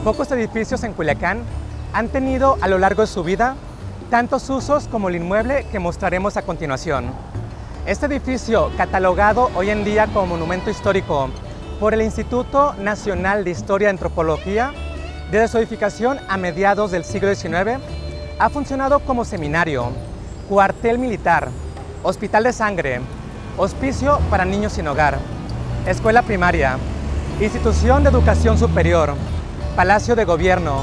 Pocos edificios en Culiacán han tenido a lo largo de su vida tantos usos como el inmueble que mostraremos a continuación. Este edificio, catalogado hoy en día como monumento histórico por el Instituto Nacional de Historia y Antropología, desde su edificación a mediados del siglo XIX, ha funcionado como seminario, cuartel militar, hospital de sangre, hospicio para niños sin hogar, escuela primaria, institución de educación superior, palacio de gobierno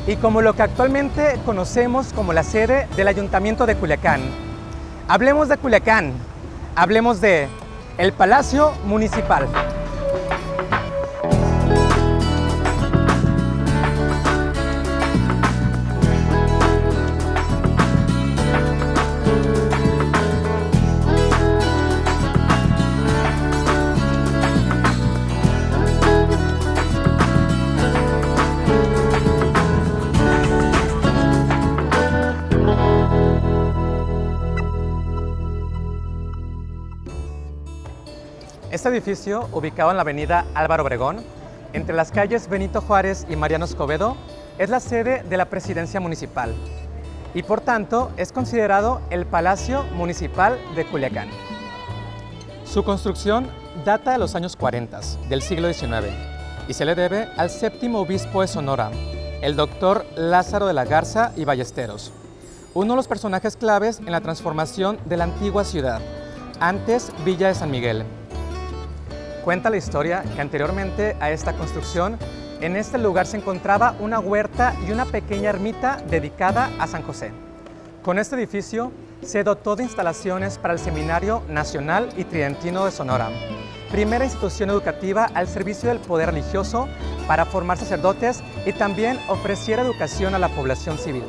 y como lo que actualmente conocemos como la sede del Ayuntamiento de Culiacán. Hablemos de Culiacán, hablemos de el Palacio Municipal. Este edificio, ubicado en la avenida Álvaro Obregón, entre las calles Benito Juárez y Mariano Escobedo, es la sede de la Presidencia Municipal y por tanto es considerado el Palacio Municipal de Culiacán. Su construcción data de los años 40 del siglo XIX y se le debe al séptimo obispo de Sonora, el doctor Lázaro de la Garza y Ballesteros, uno de los personajes claves en la transformación de la antigua ciudad, antes Villa de San Miguel. Cuenta la historia que anteriormente a esta construcción, en este lugar se encontraba una huerta y una pequeña ermita dedicada a San José. Con este edificio se dotó de instalaciones para el Seminario Nacional y Tridentino de Sonora, primera institución educativa al servicio del poder religioso para formar sacerdotes y también ofreciera educación a la población civil.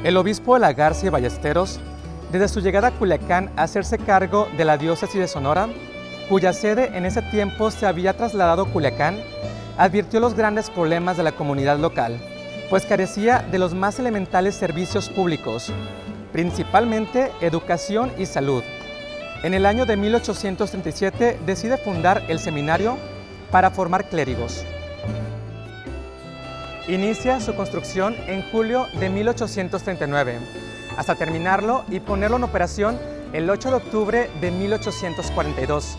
El obispo de la Garza y Ballesteros, desde su llegada a Culiacán a hacerse cargo de la diócesis de Sonora, cuya sede en ese tiempo se había trasladado a Culiacán, advirtió los grandes problemas de la comunidad local, pues carecía de los más elementales servicios públicos, principalmente educación y salud. En el año de 1837 decide fundar el seminario para formar clérigos. Inicia su construcción en julio de 1839, hasta terminarlo y ponerlo en operación el 8 de octubre de 1842.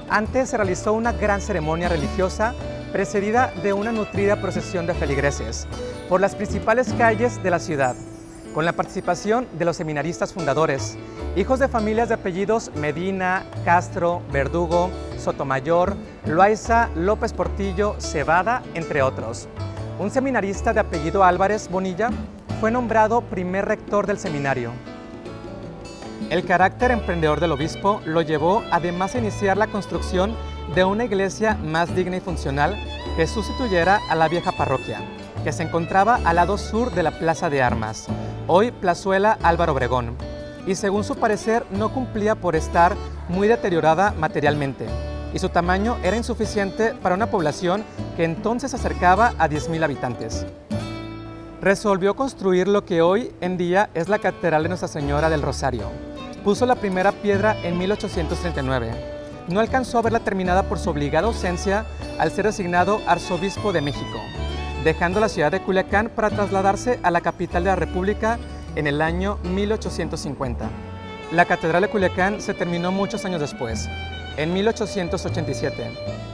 Antes se realizó una gran ceremonia religiosa precedida de una nutrida procesión de feligreses por las principales calles de la ciudad, con la participación de los seminaristas fundadores, hijos de familias de apellidos Medina, Castro, Verdugo, Sotomayor, Loaiza, López Portillo, Cebada, entre otros. Un seminarista de apellido Álvarez Bonilla fue nombrado primer rector del seminario. El carácter emprendedor del obispo lo llevó además a iniciar la construcción de una iglesia más digna y funcional que sustituyera a la vieja parroquia, que se encontraba al lado sur de la Plaza de Armas, hoy Plazuela Álvaro Obregón, y según su parecer no cumplía por estar muy deteriorada materialmente, y su tamaño era insuficiente para una población que entonces se acercaba a 10,000 habitantes. Resolvió construir lo que hoy en día es la Catedral de Nuestra Señora del Rosario. Puso la primera piedra en 1839. No alcanzó a verla terminada por su obligada ausencia al ser designado arzobispo de México, dejando la ciudad de Culiacán para trasladarse a la capital de la República en el año 1850. La Catedral de Culiacán se terminó muchos años después, en 1887,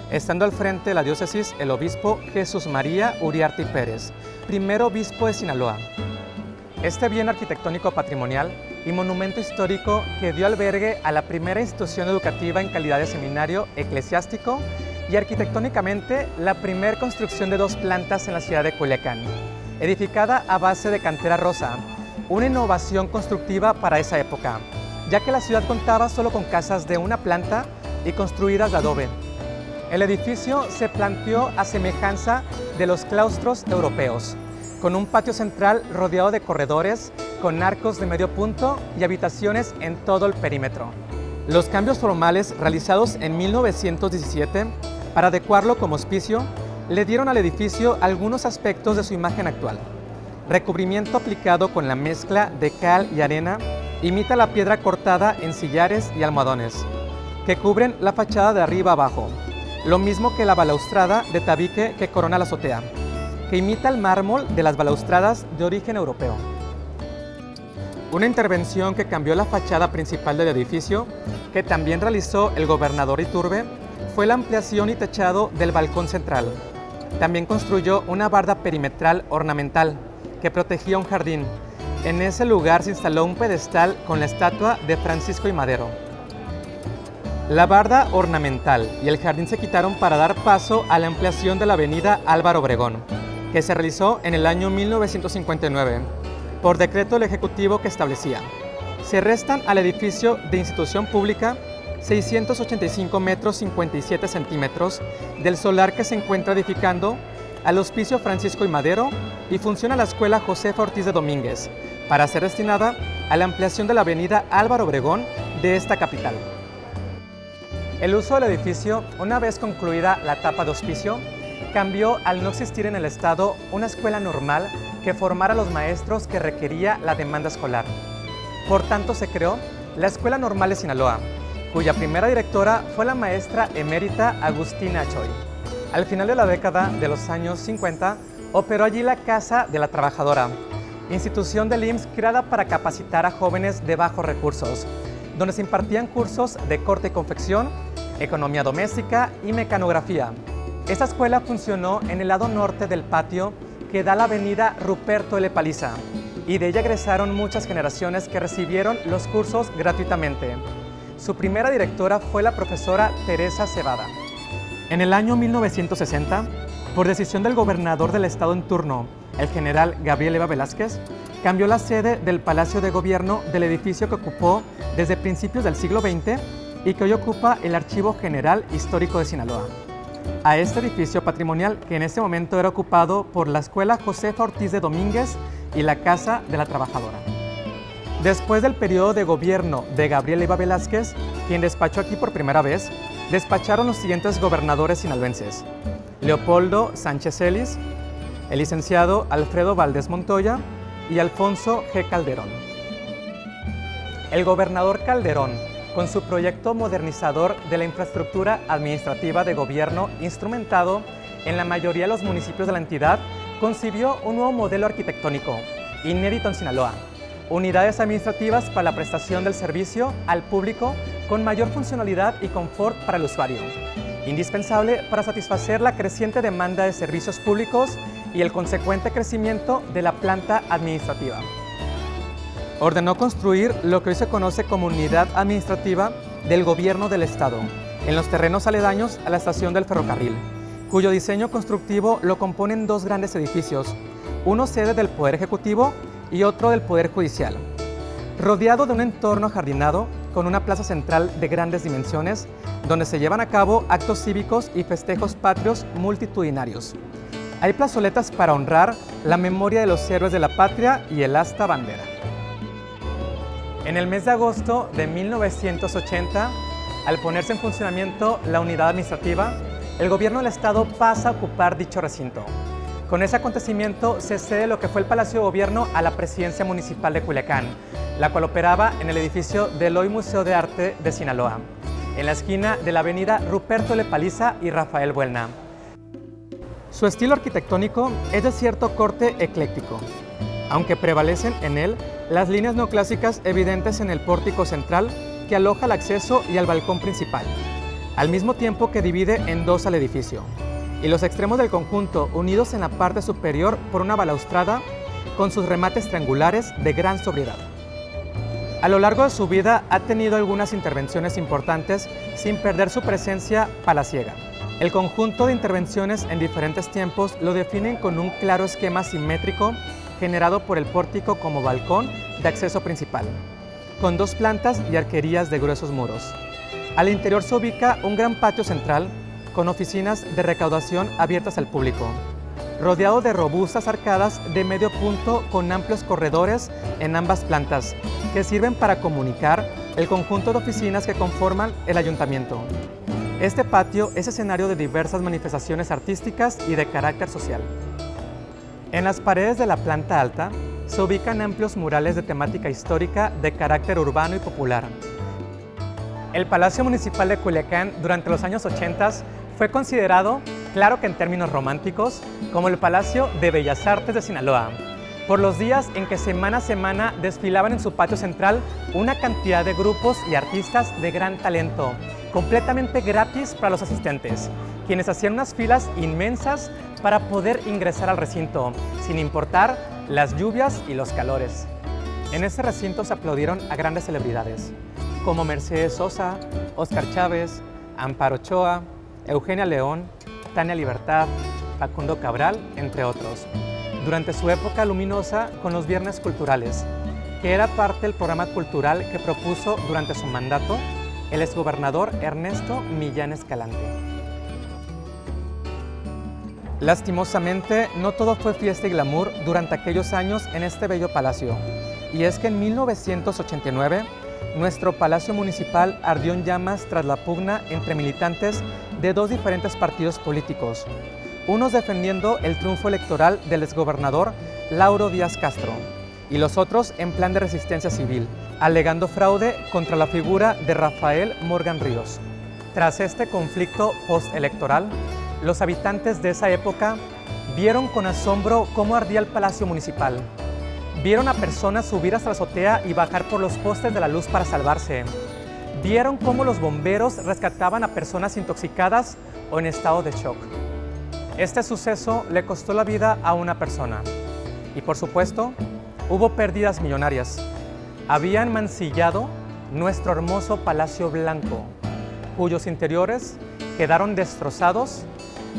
estando al frente de la diócesis el obispo Jesús María Uriarte y Pérez, primer obispo de Sinaloa. Este bien arquitectónico patrimonial y monumento histórico que dio albergue a la primera institución educativa en calidad de seminario eclesiástico y arquitectónicamente la primera construcción de 2 plantas en la ciudad de Culiacán, edificada a base de cantera rosa, una innovación constructiva para esa época, ya que la ciudad contaba solo con casas de una planta y construidas de adobe. El edificio se planteó a semejanza de los claustros europeos, con un patio central rodeado de corredores, con arcos de medio punto y habitaciones en todo el perímetro. Los cambios formales realizados en 1917 para adecuarlo como hospicio le dieron al edificio algunos aspectos de su imagen actual. Recubrimiento aplicado con la mezcla de cal y arena imita la piedra cortada en sillares y almohadones, que cubren la fachada de arriba abajo, lo mismo que la balaustrada de tabique que corona la azotea. que imita el mármol de las balaustradas de origen europeo. Una intervención que cambió la fachada principal del edificio, que también realizó el gobernador Iturbe, fue la ampliación y techado del balcón central. También construyó una barda perimetral ornamental que protegía un jardín. En ese lugar se instaló un pedestal con la estatua de Francisco I. Madero. La barda ornamental y el jardín se quitaron para dar paso a la ampliación de la avenida Álvaro Obregón, que se realizó en el año 1959, por decreto del Ejecutivo que establecía. Se restan al edificio de institución pública 685 metros 57 centímetros del solar que se encuentra edificando al Hospicio Francisco I. Madero y funciona la Escuela Josefa Ortiz de Domínguez, para ser destinada a la ampliación de la avenida Álvaro Obregón de esta capital. El uso del edificio, una vez concluida la etapa de hospicio, cambió al no existir en el estado una escuela normal que formara a los maestros que requería la demanda escolar. Por tanto, se creó la Escuela Normal de Sinaloa, cuya primera directora fue la maestra emérita Agustina Choy. Al final de la década de los años 50, operó allí la Casa de la Trabajadora, institución del IMSS creada para capacitar a jóvenes de bajos recursos, donde se impartían cursos de corte y confección, economía doméstica y mecanografía. Esta escuela funcionó en el lado norte del patio que da la avenida Ruperto L. Paliza, y de ella egresaron muchas generaciones que recibieron los cursos gratuitamente. Su primera directora fue la profesora Teresa Cebada. En el año 1960, por decisión del gobernador del estado en turno, el general Gabriel Eva Velázquez, cambió la sede del Palacio de Gobierno del edificio que ocupó desde principios del siglo XX y que hoy ocupa el Archivo General Histórico de Sinaloa. A este edificio patrimonial, que en ese momento era ocupado por la Escuela Josefa Ortiz de Domínguez y la Casa de la Trabajadora. Después del periodo de gobierno de Gabriel Eva Velázquez, quien despachó aquí por primera vez, despacharon los siguientes gobernadores sinaloenses: Leopoldo Sánchez Celis, el licenciado Alfredo Valdés Montoya y Alfonso G. Calderón. El gobernador Calderón, con su proyecto modernizador de la infraestructura administrativa de gobierno instrumentado en la mayoría de los municipios de la entidad, concibió un nuevo modelo arquitectónico, inédito en Sinaloa: unidades administrativas para la prestación del servicio al público con mayor funcionalidad y confort para el usuario, indispensable para satisfacer la creciente demanda de servicios públicos y el consecuente crecimiento de la planta administrativa. Ordenó construir lo que hoy se conoce como Unidad Administrativa del Gobierno del Estado, en los terrenos aledaños a la estación del ferrocarril, cuyo diseño constructivo lo componen dos grandes edificios, uno sede del Poder Ejecutivo y otro del Poder Judicial. Rodeado de un entorno ajardinado, con una plaza central de grandes dimensiones, donde se llevan a cabo actos cívicos y festejos patrios multitudinarios. Hay plazoletas para honrar la memoria de los héroes de la patria y el asta bandera. En el mes de agosto de 1980, al ponerse en funcionamiento la unidad administrativa, el gobierno del estado pasa a ocupar dicho recinto. Con ese acontecimiento se cede lo que fue el Palacio de Gobierno a la Presidencia Municipal de Culiacán, la cual operaba en el edificio del hoy Museo de Arte de Sinaloa, en la esquina de la avenida Ruperto L. Paliza y Rafael Buelna. Su estilo arquitectónico es de cierto corte ecléctico, aunque prevalecen en él las líneas neoclásicas evidentes en el pórtico central que aloja el acceso y al balcón principal, al mismo tiempo que divide en dos al edificio, y los extremos del conjunto unidos en la parte superior por una balaustrada con sus remates triangulares de gran sobriedad. A lo largo de su vida ha tenido algunas intervenciones importantes sin perder su presencia palaciega. El conjunto de intervenciones en diferentes tiempos lo definen con un claro esquema simétrico generado por el pórtico como balcón de acceso principal, con dos plantas y arquerías de gruesos muros. Al interior se ubica un gran patio central con oficinas de recaudación abiertas al público, rodeado de robustas arcadas de medio punto con amplios corredores en ambas plantas, que sirven para comunicar el conjunto de oficinas que conforman el ayuntamiento. Este patio es escenario de diversas manifestaciones artísticas y de carácter social. En las paredes de la planta alta se ubican amplios murales de temática histórica de carácter urbano y popular. El Palacio Municipal de Culiacán durante los años 80 fue considerado Claro que en términos románticos, como el Palacio de Bellas Artes de Sinaloa, por los días en que semana a semana desfilaban en su patio central una cantidad de grupos y artistas de gran talento, completamente gratis para los asistentes, quienes hacían unas filas inmensas para poder ingresar al recinto, sin importar las lluvias y los calores. En ese recinto se aplaudieron a grandes celebridades, como Mercedes Sosa, Óscar Chávez, Amparo Ochoa, Eugenia León, Tania Libertad, Facundo Cabral, entre otros, durante su época luminosa con los Viernes Culturales, que era parte del programa cultural que propuso durante su mandato el exgobernador Ernesto Millán Escalante. Lastimosamente, no todo fue fiesta y glamour durante aquellos años en este bello palacio, y es que en 1989 nuestro Palacio Municipal ardió en llamas tras la pugna entre militantes de dos diferentes partidos políticos, unos defendiendo el triunfo electoral del exgobernador Lauro Díaz Castro y los otros en plan de resistencia civil, alegando fraude contra la figura de Rafael Morgan Ríos. Tras este conflicto postelectoral, los habitantes de esa época vieron con asombro cómo ardía el Palacio Municipal. Vieron a personas subir hasta la azotea y bajar por los postes de la luz para salvarse. Vieron cómo los bomberos rescataban a personas intoxicadas o en estado de shock. Este suceso le costó la vida a una persona. Y por supuesto, hubo pérdidas millonarias. Habían mancillado nuestro hermoso Palacio Blanco, cuyos interiores quedaron destrozados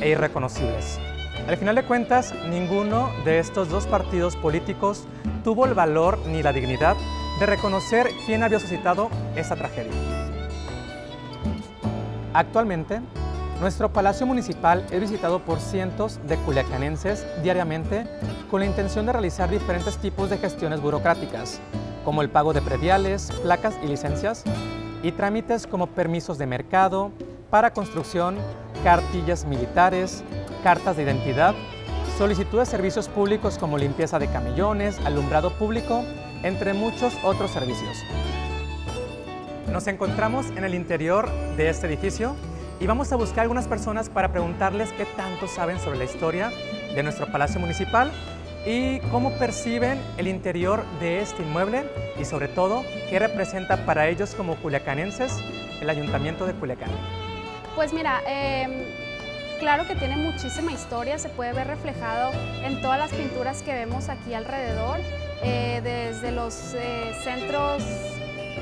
e irreconocibles. Al final de cuentas, ninguno de estos dos partidos políticos tuvo el valor ni la dignidad de reconocer quién había suscitado esta tragedia. Actualmente, nuestro Palacio Municipal es visitado por cientos de culiacanenses diariamente con la intención de realizar diferentes tipos de gestiones burocráticas, como el pago de prediales, placas y licencias, y trámites como permisos de mercado, para construcción, cartillas militares, cartas de identidad, solicitud de servicios públicos como limpieza de camellones, alumbrado público, entre muchos otros servicios. Nos encontramos en el interior de este edificio y vamos a buscar algunas personas para preguntarles qué tanto saben sobre la historia de nuestro Palacio Municipal y cómo perciben el interior de este inmueble y sobre todo qué representa para ellos como culiacanenses el Ayuntamiento de Culiacán. Pues mira, claro que tiene muchísima historia, se puede ver reflejado en todas las pinturas que vemos aquí alrededor, desde los centros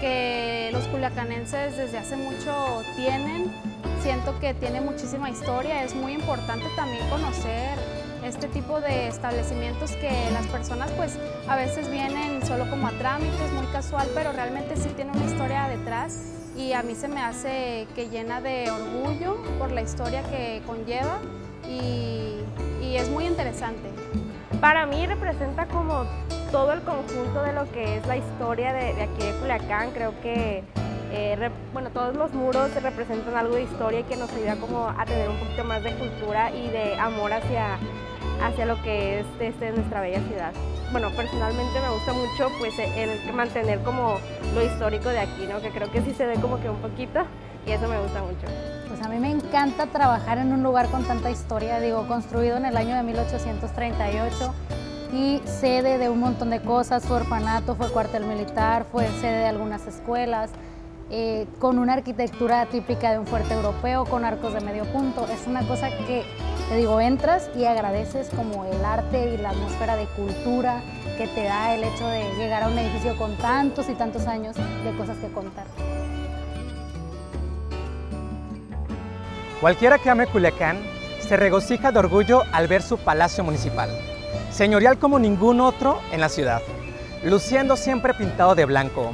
que los culiacanenses desde hace mucho tienen. Siento que tiene muchísima historia, es muy importante también conocer este tipo de establecimientos que las personas pues a veces vienen solo como a trámites, muy casual, pero realmente sí tiene una historia detrás y a mí se me hace que llena de orgullo por la historia que conlleva y es muy interesante. Para mí representa como todo el conjunto de lo que es la historia de aquí de Culiacán. Creo que todos los muros representan algo de historia y que nos ayuda como a tener un poquito más de cultura y de amor hacia lo que es nuestra bella ciudad. Bueno, personalmente me gusta mucho pues el mantener como lo histórico de aquí, ¿no? Que creo que sí se ve como que un poquito y eso me gusta mucho. Pues a mí me encanta trabajar en un lugar con tanta historia, construido en el año de 1838 y sede de un montón de cosas, fue orfanato, fue cuartel militar, fue sede de algunas escuelas, con una arquitectura típica de un fuerte europeo, con arcos de medio punto. Es una cosa que, entras y agradeces como el arte y la atmósfera de cultura que te da el hecho de llegar a un edificio con tantos y tantos años de cosas que contar. Cualquiera que ame Culiacán se regocija de orgullo al ver su Palacio Municipal, señorial como ningún otro en la ciudad, luciendo siempre pintado de blanco,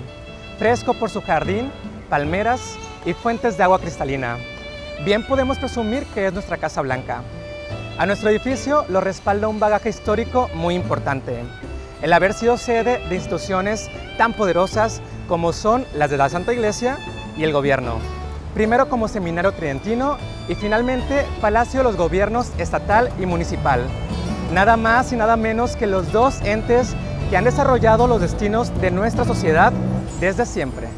fresco por su jardín, palmeras y fuentes de agua cristalina. Bien podemos presumir que es nuestra Casa Blanca. A nuestro edificio lo respalda un bagaje histórico muy importante, el haber sido sede de instituciones tan poderosas como son las de la Santa Iglesia y el gobierno. Primero como Seminario Tridentino y finalmente Palacio de los Gobiernos Estatal y Municipal. Nada más y nada menos que los dos entes que han desarrollado los destinos de nuestra sociedad desde siempre.